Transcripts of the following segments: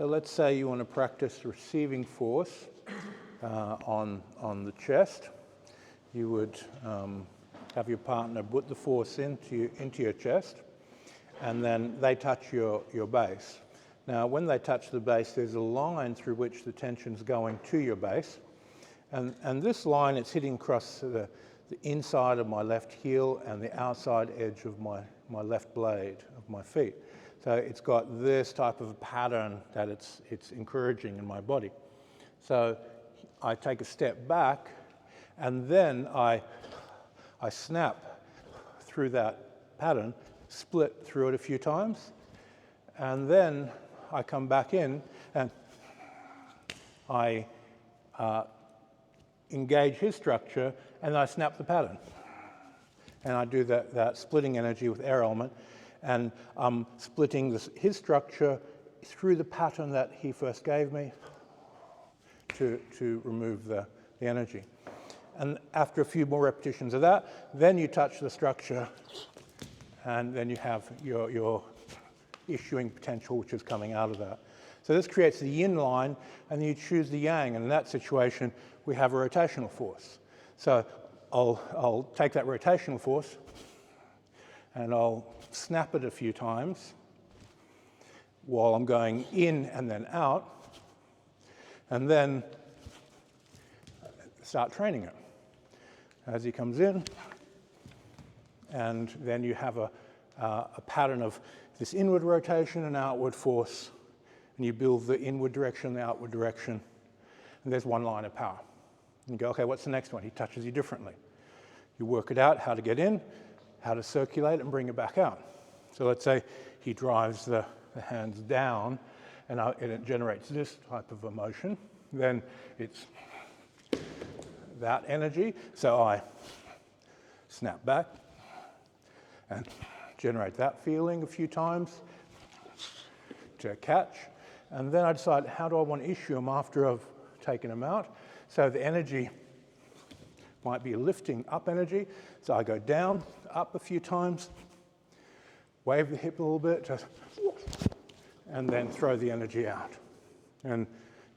So let's say you want to practice receiving force on the chest. You would have your partner put the force into your chest, and then they touch your base. Now, when they touch the base, there's a line through which the tension's going to your base. And this line, it's hitting across the inside of my left heel and the outside edge of my left blade of my feet. So it's got this type of pattern that it's encouraging in my body. So I take a step back, and then I snap through that pattern, split through it a few times, and then I come back in and I engage his structure, and I snap the pattern. And I do that splitting energy with air element, and I'm splitting his structure through the pattern that he first gave me to remove the energy. And after a few more repetitions of that, then you touch the structure, and then you have your issuing potential, which is coming out of that. So this creates the yin line, and then you choose the yang, and in that situation, we have a rotational force. So I'll take that rotational force, and I'll snap it a few times while I'm going in and then out, and then start training it. As he comes in, and then you have a pattern of this inward rotation and outward force, and you build the inward direction, the outward direction, and there's one line of power. And you go, okay, what's the next one? He touches you differently. You work it out, how to get in, how to circulate and bring it back out. So let's say he drives the hands down, and it generates this type of emotion. Then it's that energy. So I snap back and generate that feeling a few times to catch. And then I decide, how do I want to issue them after I've taken them out? So the energy might be a lifting up energy. So I go down, up a few times, wave the hip a little bit, just, and then throw the energy out. And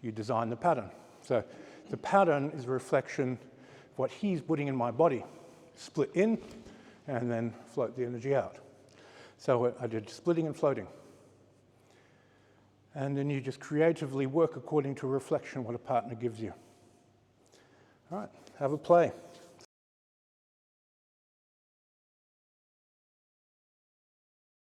you design the pattern. So the pattern is a reflection of what he's putting in my body. Split in, and then float the energy out. So I did splitting and floating. And then you just creatively work according to a reflection of what a partner gives you. All right, have a play.